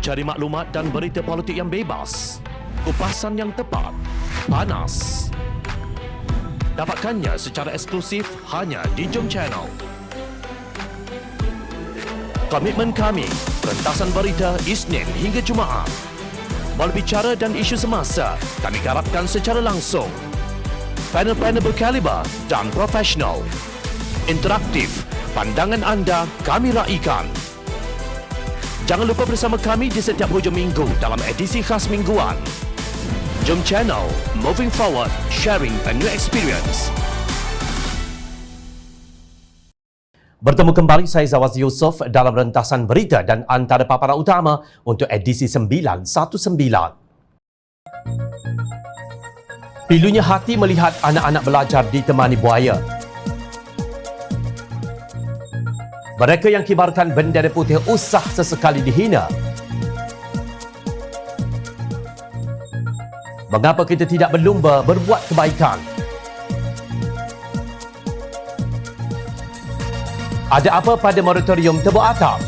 Cari maklumat dan berita politik yang bebas, kupasan yang tepat, panas. Dapatkannya secara eksklusif hanya di Jom Channel. Komitmen kami, rentasan berita Isnin hingga Jumaat. Berbicara dan isu semasa, kami garapkan secara langsung. Panel-panel berkaliber dan profesional. Interaktif, pandangan anda kami raikan. Jangan lupa bersama kami di setiap hujung minggu dalam edisi khas mingguan. Jom Channel, moving forward, sharing a new experience. Bertemu kembali saya Zawaz Yusof dalam rentasan berita dan antara paparan utama untuk edisi 919. Pilunya hati melihat anak-anak belajar ditemani buaya. Mereka yang kibarkan bendera putih usah sesekali dihina. Mengapa kita tidak berlumba berbuat kebaikan? Ada apa pada moratorium tebuk atap?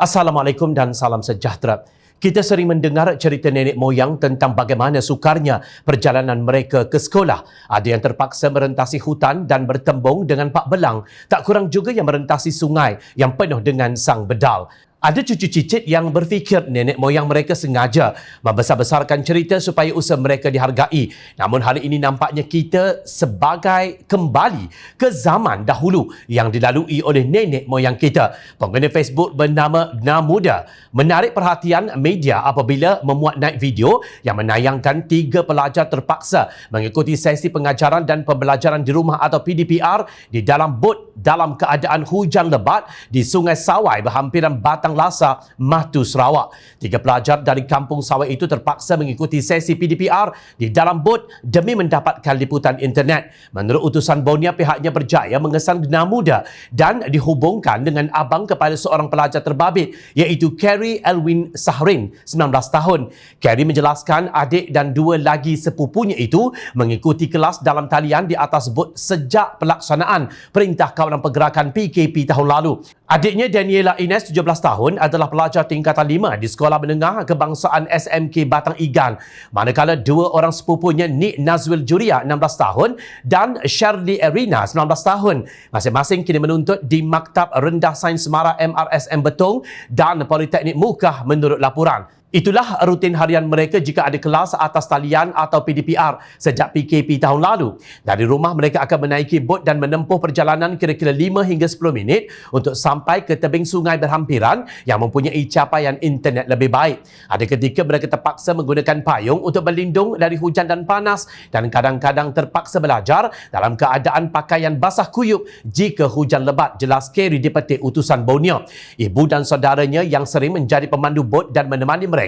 Assalamualaikum dan salam sejahtera. Kita sering mendengar cerita nenek moyang tentang bagaimana sukarnya perjalanan mereka ke sekolah. Ada yang terpaksa merentasi hutan dan bertembung dengan pak belang. Tak kurang juga yang merentasi sungai yang penuh dengan sang bedal. Ada cucu cicit yang berfikir nenek moyang mereka sengaja membesar-besarkan cerita supaya usaha mereka dihargai. Namun hari ini nampaknya kita sebagai kembali ke zaman dahulu yang dilalui oleh nenek moyang kita. Pengguna Facebook bernama Namuda menarik perhatian media apabila memuat naik video yang menayangkan 3 pelajar terpaksa mengikuti sesi pengajaran dan pembelajaran di rumah atau PDPR di dalam bot dalam keadaan hujan lebat di Sungai Sawai berhampiran Batang Lasa, Matu, Sarawak. 3 pelajar dari kampung Sawai itu terpaksa mengikuti sesi PDPR di dalam bot demi mendapatkan liputan internet. Menurut utusan Bornia, pihaknya berjaya mengesan Namuda dan dihubungkan dengan abang kepada seorang pelajar terbabit iaitu Carrie Elwin Sahrin, 19 tahun. Carrie menjelaskan adik dan 2 lagi sepupunya itu mengikuti kelas dalam talian di atas bot sejak pelaksanaan Perintah Kawalan Pergerakan PKP tahun lalu. Adiknya Daniela Ines, 17 tahun, adalah pelajar tingkatan 5 di Sekolah Menengah Kebangsaan SMK Batang Igan. Manakala 2 orang sepupunya Nick Nazwil Juria, 16 tahun dan Shirley Erina, 19 tahun. Masing-masing kini menuntut di Maktab Rendah Sains Semara MRSM Betong dan Politeknik Mukah menurut laporan. Itulah rutin harian mereka jika ada kelas atas talian atau PDPR sejak PKP tahun lalu. Dari rumah mereka akan menaiki bot dan menempuh perjalanan kira-kira 5 hingga 10 minit untuk sampai ke tebing sungai berhampiran yang mempunyai capaian internet lebih baik. Ada ketika mereka terpaksa menggunakan payung untuk berlindung dari hujan dan panas dan kadang-kadang terpaksa belajar dalam keadaan pakaian basah kuyup jika hujan lebat, jelas Carrie di petik utusan Borneo. Ibu dan saudaranya yang sering menjadi pemandu bot dan menemani mereka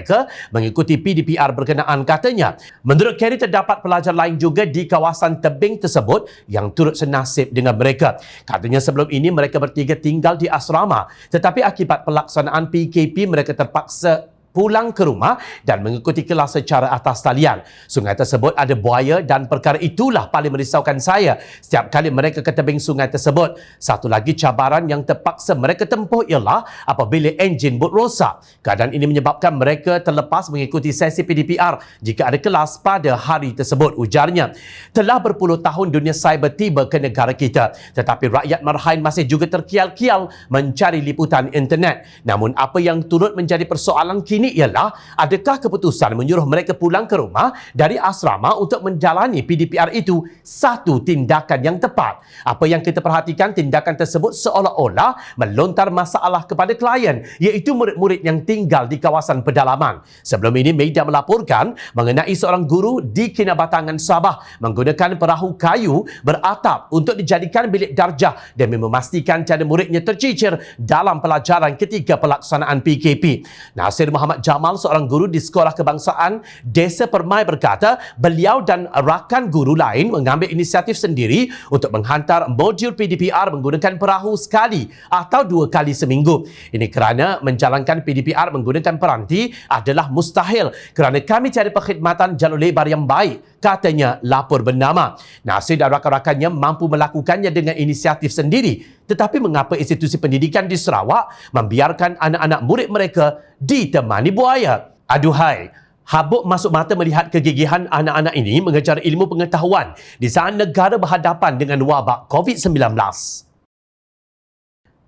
mengikuti PDPR berkenaan katanya. Menurut Carrie, terdapat pelajar lain juga di kawasan tebing tersebut yang turut senasib dengan mereka. Katanya sebelum ini mereka bertiga tinggal di asrama, tetapi akibat pelaksanaan PKP mereka terpaksa pulang ke rumah dan mengikuti kelas secara atas talian. Sungai tersebut ada buaya dan perkara itulah paling merisaukan saya setiap kali mereka ke tebing sungai tersebut. Satu lagi cabaran yang terpaksa mereka tempuh ialah apabila enjin bot rosak. Keadaan ini menyebabkan mereka terlepas mengikuti sesi PDPR jika ada kelas pada hari tersebut, ujarnya. Telah berpuluh tahun dunia cyber tiba ke negara kita, tetapi rakyat Marhain masih juga terkial-kial mencari liputan internet. Namun apa yang turut menjadi persoalan kini ini ialah adakah keputusan menyuruh mereka pulang ke rumah dari asrama untuk menjalani PDPR itu satu tindakan yang tepat? Apa yang kita perhatikan, tindakan tersebut seolah-olah melontar masalah kepada klien, iaitu murid-murid yang tinggal di kawasan pedalaman. Sebelum ini, media melaporkan mengenai seorang guru di Kinabatangan, Sabah menggunakan perahu kayu beratap untuk dijadikan bilik darjah demi memastikan tiada muridnya tercicir dalam pelajaran ketika pelaksanaan PKP. Nasir Muhammad Jamal, seorang guru di Sekolah Kebangsaan Desa Permai, berkata beliau dan rakan guru lain mengambil inisiatif sendiri untuk menghantar modul PDPR menggunakan perahu sekali atau 2 kali seminggu. Ini kerana menjalankan PDPR menggunakan peranti adalah mustahil kerana kami tiada perkhidmatan jalur lebar yang baik, katanya lapor bernama. Nasir dan rakan-rakannya mampu melakukannya dengan inisiatif sendiri. Tetapi mengapa institusi pendidikan di Sarawak membiarkan anak-anak murid mereka ditemani buaya? Aduhai, habuk masuk mata melihat kegigihan anak-anak ini mengejar ilmu pengetahuan di saat negara berhadapan dengan wabak COVID-19.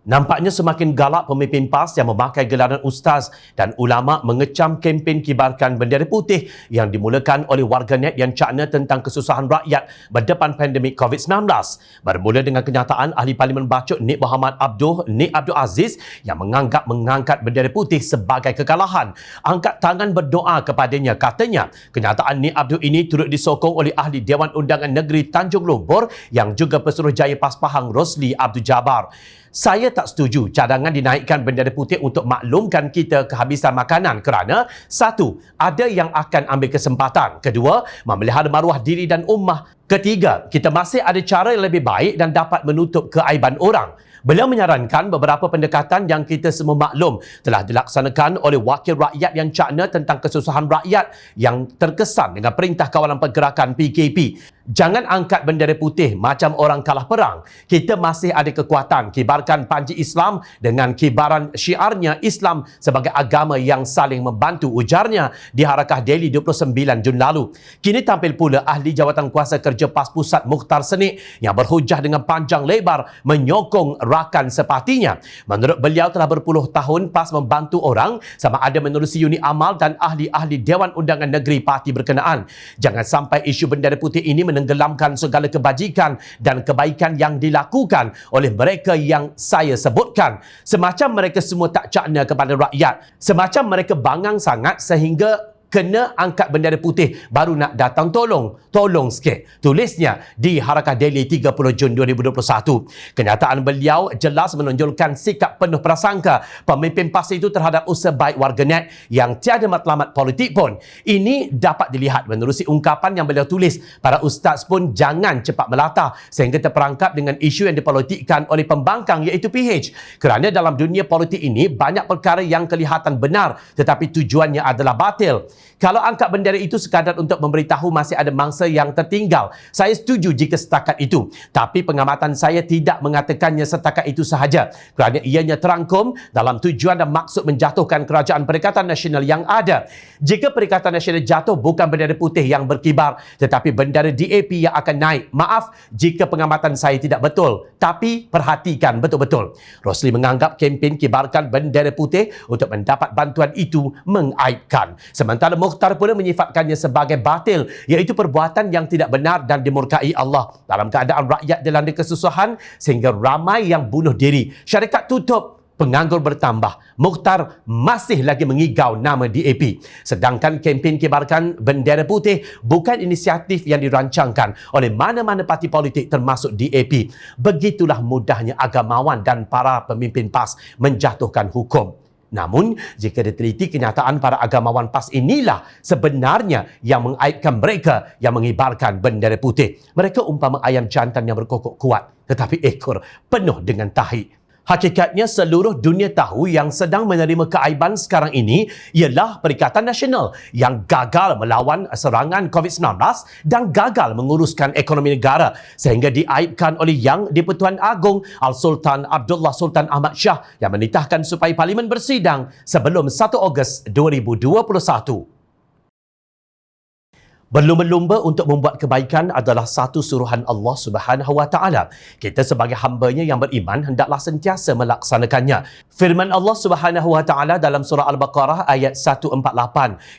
Nampaknya semakin galak pemimpin PAS yang memakai gelaran ustaz dan ulama mengecam kempen kibarkan bendera putih yang dimulakan oleh warganet yang cakna tentang kesusahan rakyat berdepan pandemik COVID-19. Bermula dengan kenyataan Ahli Parlimen Bachok Nik Abdul Aziz yang menganggap mengangkat bendera putih sebagai kekalahan. Angkat tangan berdoa kepadanya, katanya. Kenyataan Nik Abdul ini turut disokong oleh Ahli Dewan Undangan Negeri Tanjung Lumpur yang juga Pesuruhjaya PAS Pahang Rosli Abdul Jabbar. Saya tak setuju cadangan dinaikkan bendera putih untuk maklumkan kita kehabisan makanan kerana satu, ada yang akan ambil kesempatan. Kedua, memelihara maruah diri dan ummah. Ketiga, kita masih ada cara yang lebih baik dan dapat menutup keaiban orang. Beliau menyarankan beberapa pendekatan yang kita semua maklum telah dilaksanakan oleh wakil rakyat yang cakna tentang kesusahan rakyat yang terkesan dengan Perintah Kawalan Pergerakan PKP. Jangan angkat bendera putih macam orang kalah perang. Kita masih ada kekuatan. Kibarkan panji Islam dengan kibaran syiarnya Islam sebagai agama yang saling membantu, ujarnya di Harakah Daily 29 Jun lalu. Kini tampil pula Ahli Jawatan Kuasa Kerja PAS Pusat Mukhtar Senik yang berhujah dengan panjang lebar menyokong rakan sepatinya. Menurut beliau, telah berpuluh tahun PAS membantu orang sama ada menerusi unit amal dan ahli-ahli Dewan Undangan Negeri parti berkenaan. Jangan sampai isu bendera putih ini menenggelamkan segala kebajikan dan kebaikan yang dilakukan oleh mereka yang saya sebutkan. Semacam mereka semua tak cakna kepada rakyat. Semacam mereka bangang sangat sehingga kena angkat bendera putih baru nak datang tolong sikit. Tulisnya di Harakah Daily 30 Jun 2021. Kenyataan beliau jelas menonjolkan sikap penuh prasangka pemimpin PAS itu terhadap usaha baik warganet yang tiada matlamat politik pun. Ini dapat dilihat menerusi ungkapan yang beliau tulis, para ustaz pun jangan cepat melata sehingga terperangkap dengan isu yang dipolitikkan oleh pembangkang iaitu PH. Kerana dalam dunia politik ini banyak perkara yang kelihatan benar tetapi tujuannya adalah batil. Kalau angkat bendera itu sekadar untuk memberitahu masih ada mangsa yang tertinggal, saya setuju jika setakat itu. Tapi pengamatan saya tidak mengatakannya setakat itu sahaja kerana ianya terangkum dalam tujuan dan maksud menjatuhkan kerajaan Perikatan Nasional yang ada. Jika Perikatan Nasional jatuh, bukan bendera putih yang berkibar tetapi bendera DAP yang akan naik. Maaf jika pengamatan saya tidak betul, tapi perhatikan betul-betul. Rosli menganggap kempen kibarkan bendera putih untuk mendapat bantuan itu mengaibkan. Sementara Mukhtar pula menyifatkannya sebagai batil, iaitu perbuatan yang tidak benar dan dimurkai Allah dalam keadaan rakyat dilanda kesusahan sehingga ramai yang bunuh diri. Syarikat tutup, penganggur bertambah. Mukhtar masih lagi mengigau nama DAP. Sedangkan kempen kibarkan bendera putih bukan inisiatif yang dirancangkan oleh mana-mana parti politik termasuk DAP. Begitulah mudahnya agamawan dan para pemimpin PAS menjatuhkan hukum. Namun, jika diteliti, kenyataan para agamawan PAS inilah sebenarnya yang mengaibkan mereka yang mengibarkan bendera putih. Mereka umpama ayam jantan yang berkokok kuat, tetapi ekor penuh dengan tahi. Hakikatnya seluruh dunia tahu yang sedang menerima keaiban sekarang ini ialah Perikatan Nasional yang gagal melawan serangan COVID-19 dan gagal menguruskan ekonomi negara sehingga diaibkan oleh Yang di-Pertuan Agong Al-Sultan Abdullah Sultan Ahmad Shah yang menitahkan supaya Parlimen bersidang sebelum 1 Ogos 2021. Berlumba-lumba untuk membuat kebaikan adalah satu suruhan Allah Subhanahu Wa Taala. Kita sebagai hamba-Nya yang beriman hendaklah sentiasa melaksanakannya. Firman Allah Subhanahu Wa Taala dalam surah Al-Baqarah ayat 148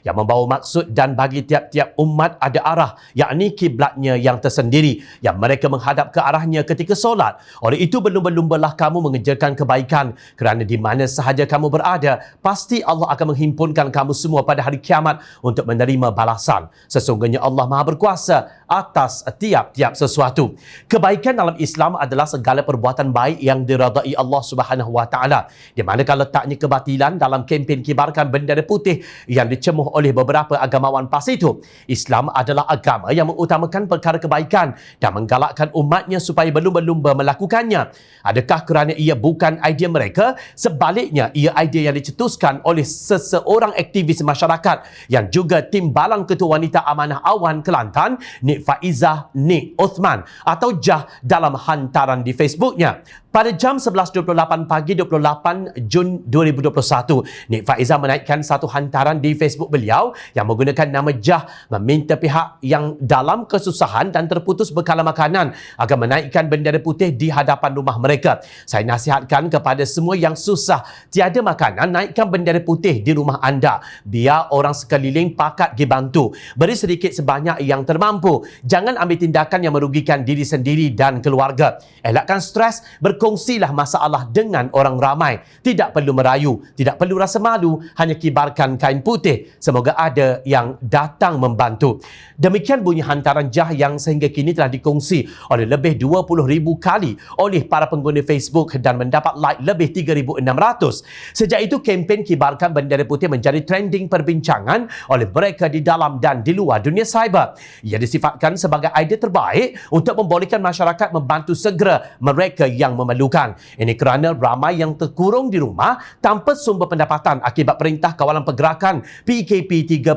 yang membawa maksud dan bagi tiap-tiap umat ada arah, yakni kiblatnya yang tersendiri yang mereka menghadap ke arahnya ketika solat. Oleh itu berlumba-lumbalah kamu mengejarkan kebaikan, kerana di mana sahaja kamu berada, pasti Allah akan menghimpunkan kamu semua pada hari kiamat untuk menerima balasan. Sesungguhnya Allah Maha Berkuasa atas tiap-tiap sesuatu. Kebaikan dalam Islam adalah segala perbuatan baik yang diredai Allah Subhanahu Wa Taala. Di manakah letaknya kebatilan dalam kempen kibarkan bendera putih yang dicemuh oleh beberapa agamawan PAS itu? Islam adalah agama yang mengutamakan perkara kebaikan dan menggalakkan umatnya supaya berlumba-lumba melakukannya. Adakah kerana ia bukan idea mereka? Sebaliknya, ia idea yang dicetuskan oleh seseorang aktivis masyarakat yang juga timbalan Ketua Wanita Amanah Awan Kelantan, Nik Faizah Nik Othman atau Jah dalam hantaran di Facebooknya. Pada jam 11.28 pagi 28 Jun 2021, Nik Faizah menaikkan satu hantaran di Facebook beliau yang menggunakan nama Jah meminta pihak yang dalam kesusahan dan terputus bekalan makanan agar menaikkan bendera putih di hadapan rumah mereka. Saya nasihatkan kepada semua yang susah tiada makanan, naikkan bendera putih di rumah anda. Biar orang sekeliling pakat pergi bantu. Beri sedikit sebanyak yang termampu. Jangan ambil tindakan yang merugikan diri sendiri dan keluarga. Elakkan stres, berkongsilah masalah dengan orang ramai. Tidak perlu merayu, tidak perlu rasa malu, hanya kibarkan kain putih. Semoga ada yang datang membantu. Demikian bunyi hantaran Jah yang sehingga kini telah dikongsi oleh lebih 20,000 kali oleh para pengguna Facebook dan mendapat like lebih 3,600. Sejak itu, kempen kibarkan bendera putih menjadi trending perbincangan oleh mereka di dalam dan di luar dunia cyber. Ia disifatkan sebagai idea terbaik untuk membolehkan masyarakat membantu segera mereka yang memerlukan. Ini kerana ramai yang terkurung di rumah tanpa sumber pendapatan akibat perintah kawalan pergerakan PKP 3.0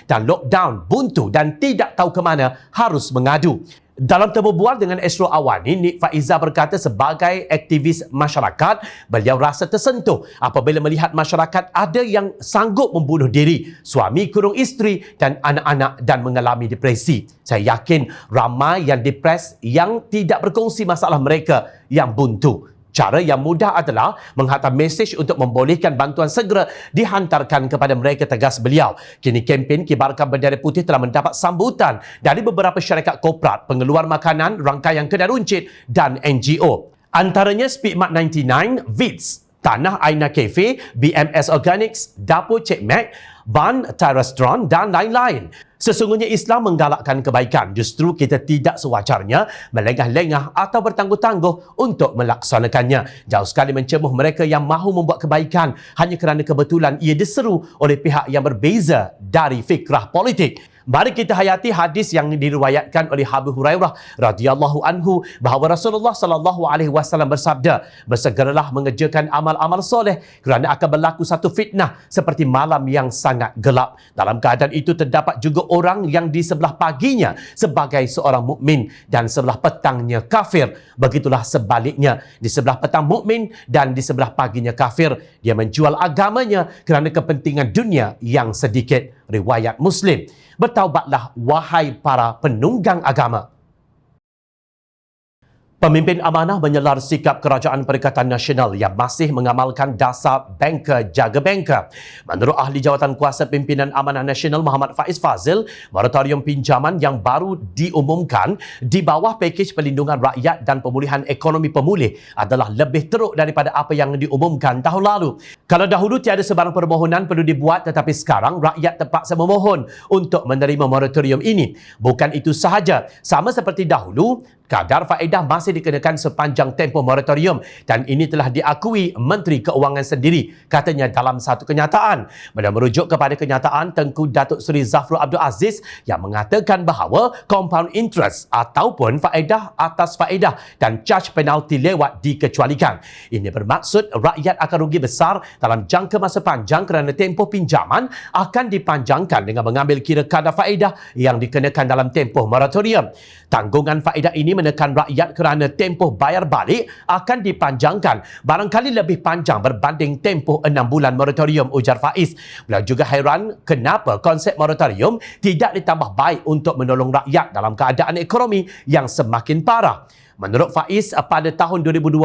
dan lockdown buntu dan tidak tahu ke mana harus mengadu. Dalam temu bual dengan Astro Awani, Nik Faizah berkata sebagai aktivis masyarakat, beliau rasa tersentuh apabila melihat masyarakat ada yang sanggup membunuh diri, suami kurung isteri dan anak-anak dan mengalami depresi. Saya yakin ramai yang depres yang tidak berkongsi masalah mereka yang buntu. Cara yang mudah adalah menghantar mesej untuk membolehkan bantuan segera dihantarkan kepada mereka, tegas beliau. Kini kempen kibarkan bendera putih telah mendapat sambutan dari beberapa syarikat korporat, pengeluar makanan, rangkaian kedai runcit dan NGO. Antaranya Speedmart 99, Vitz, Tanah Aina Cafe, BMS Organics, Dapur Cik Mac, Ban Thai Restaurant dan lain-lain. Sesungguhnya Islam menggalakkan kebaikan. Justru kita tidak sewajarnya melengah-lengah atau bertangguh-tangguh untuk melaksanakannya. Jauh sekali mencemuh mereka yang mahu membuat kebaikan hanya kerana kebetulan ia diseru oleh pihak yang berbeza dari fikrah politik. Mari kita hayati hadis yang diriwayatkan oleh Abu Hurairah radhiyallahu anhu bahawa Rasulullah sallallahu alaihi wasallam bersabda, bersegeralah mengerjakan amal-amal soleh kerana akan berlaku satu fitnah seperti malam yang sangat gelap. Dalam keadaan itu terdapat juga orang yang di sebelah paginya sebagai seorang mukmin dan sebelah petangnya kafir. Begitulah sebaliknya, di sebelah petang mukmin dan di sebelah paginya kafir. Dia menjual agamanya kerana kepentingan dunia yang sedikit. Riwayat Muslim. Bertaubatlah wahai para penunggang agama. Pemimpin amanah menyelar sikap Kerajaan Perikatan Nasional yang masih mengamalkan dasar banker jaga banker. Menurut ahli jawatan kuasa pimpinan Amanah Nasional Muhammad Faiz Fazil, moratorium pinjaman yang baru diumumkan di bawah pakej perlindungan rakyat dan pemulihan ekonomi pemulih adalah lebih teruk daripada apa yang diumumkan tahun lalu. Kalau dahulu tiada sebarang permohonan perlu dibuat, tetapi sekarang rakyat terpaksa memohon untuk menerima moratorium ini. Bukan itu sahaja, sama seperti dahulu, kadar faedah masih dikenakan sepanjang tempoh moratorium dan ini telah diakui Menteri Keuangan sendiri, katanya dalam satu kenyataan. Beliau merujuk kepada kenyataan Tengku Datuk Seri Zafrul Abdul Aziz yang mengatakan bahawa compound interest ataupun faedah atas faedah dan charge penalti lewat dikecualikan. Ini bermaksud rakyat akan rugi besar dalam jangka masa panjang kerana tempoh pinjaman akan dipanjangkan dengan mengambil kira kadar faedah yang dikenakan dalam tempoh moratorium. Tanggungan faedah ini menekan rakyat kerana tempoh bayar balik akan dipanjangkan barangkali lebih panjang berbanding tempoh 6 bulan moratorium, ujar Faiz. Beliau juga hairan kenapa konsep moratorium tidak ditambah baik untuk menolong rakyat dalam keadaan ekonomi yang semakin parah. Menurut Faiz, pada tahun 2020,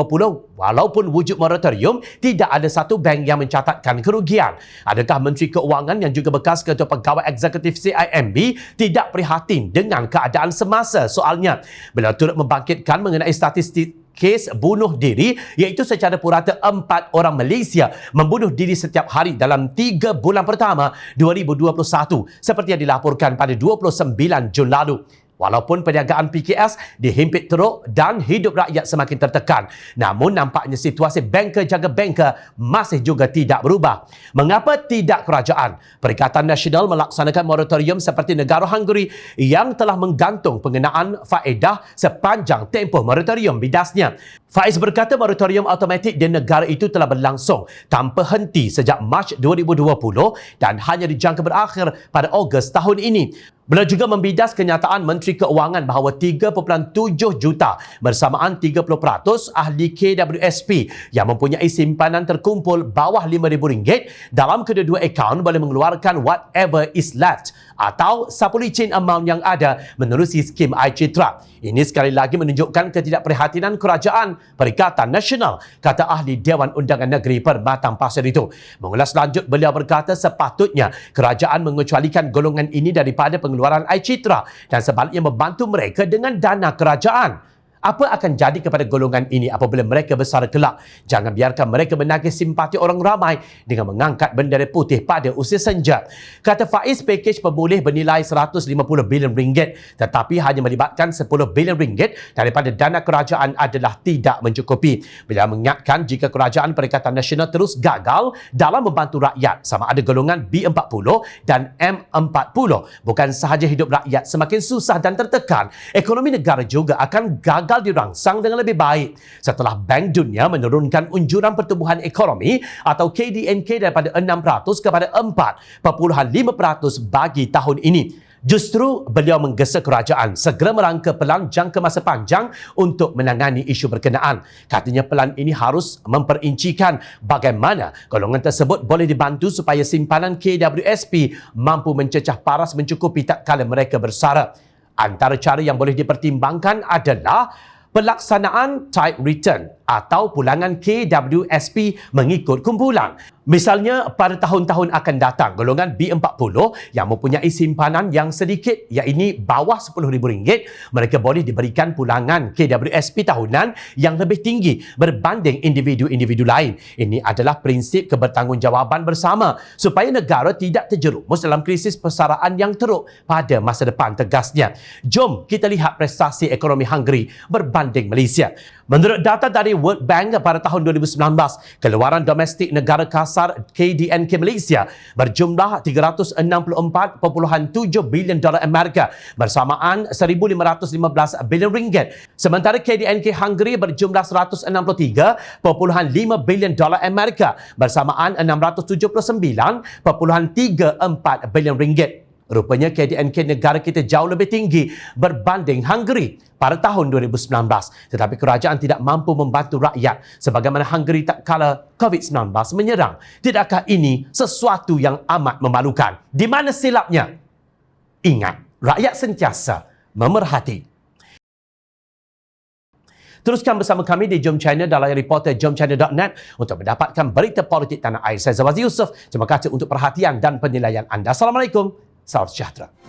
walaupun wujud moratorium, tidak ada satu bank yang mencatatkan kerugian. Adakah Menteri Keuangan yang juga bekas Ketua Pegawai Eksekutif CIMB tidak prihatin dengan keadaan semasa? Soalnya, beliau turut membangkitkan mengenai statistik kes bunuh diri, iaitu secara purata 4 orang Malaysia membunuh diri setiap hari dalam 3 bulan pertama 2021 seperti yang dilaporkan pada 29 Jun lalu. Walaupun perniagaan PKS dihimpit teruk dan hidup rakyat semakin tertekan, namun nampaknya situasi banker jaga banker masih juga tidak berubah. Mengapa tidak kerajaan Perikatan Nasional melaksanakan moratorium seperti negara Hungary yang telah menggantung pengenaan faedah sepanjang tempoh moratorium bidasnya? Faiz berkata moratorium automatik di negara itu telah berlangsung tanpa henti sejak Mac 2020 dan hanya dijangka berakhir pada Ogos tahun ini. Beliau juga membidas kenyataan Menteri Keuangan bahawa 3.7 juta bersamaan 30% ahli KWSP yang mempunyai simpanan terkumpul bawah RM5,000 dalam kedua-dua akaun boleh mengeluarkan whatever is left atau sapu licin amount yang ada menerusi skim iCitra. Ini sekali lagi menunjukkan ketidakprihatinan kerajaan Perikatan Nasional, kata ahli Dewan Undangan Negeri Perbatang Pasir itu. Mengulas lanjut, beliau berkata sepatutnya kerajaan mengecualikan golongan ini daripada pengeluaran iCitra dan sebaliknya membantu mereka dengan dana kerajaan. Apa akan jadi kepada golongan ini apabila mereka besar kelak? Jangan biarkan mereka menagih simpati orang ramai dengan mengangkat bendera putih pada usia senja. Kata Faiz, pakej pemulih bernilai RM150 bilion tetapi hanya melibatkan RM10 bilion daripada dana kerajaan adalah tidak mencukupi. Beliau mengingatkan jika kerajaan Perikatan Nasional terus gagal dalam membantu rakyat, sama ada golongan B40 dan M40, bukan sahaja hidup rakyat semakin susah dan tertekan, ekonomi negara juga akan gagal dirangsang dengan lebih baik setelah Bank Dunia menurunkan unjuran pertumbuhan ekonomi atau KDNK daripada 6% kepada 4.5% bagi tahun ini. Justru beliau menggesa kerajaan segera merangka pelan jangka masa panjang untuk menangani isu berkenaan. Katanya pelan ini harus memperincikan bagaimana golongan tersebut boleh dibantu supaya simpanan KWSP mampu mencecah paras mencukupi tak kala mereka bersara. Antara cara yang boleh dipertimbangkan adalah pelaksanaan type return atau pulangan KWSP mengikut kumpulan. Misalnya, pada tahun-tahun akan datang, golongan B40 yang mempunyai simpanan yang sedikit, iaitu bawah RM10,000, mereka boleh diberikan pulangan KWSP tahunan yang lebih tinggi berbanding individu-individu lain. Ini adalah prinsip kebertanggungjawaban bersama supaya negara tidak terjerumus dalam krisis persaraan yang teruk pada masa depan, tegasnya. Jom kita lihat prestasi ekonomi Hungary berbanding Malaysia. Menurut data dari World Bank pada tahun 2019, keluaran domestik negara kasar KDNK Malaysia berjumlah $364.7 bilion Amerika bersamaan RM1,515 bilion. Sementara KDNK Hungary berjumlah $163.5 bilion Amerika bersamaan RM679.34 bilion. Rupanya KDNK negara kita jauh lebih tinggi berbanding Hungary pada tahun 2019. Tetapi kerajaan tidak mampu membantu rakyat sebagaimana Hungary tak kala COVID-19 menyerang. Tidakkah ini sesuatu yang amat memalukan? Di mana silapnya? Ingat, rakyat sentiasa memerhati. Teruskan bersama kami di Jom China dan layar reporter jomchina.net untuk mendapatkan berita politik tanah air. Saya Zawazi Yusof. Terima kasih untuk perhatian dan penilaian anda. Assalamualaikum. Salam sejahtera.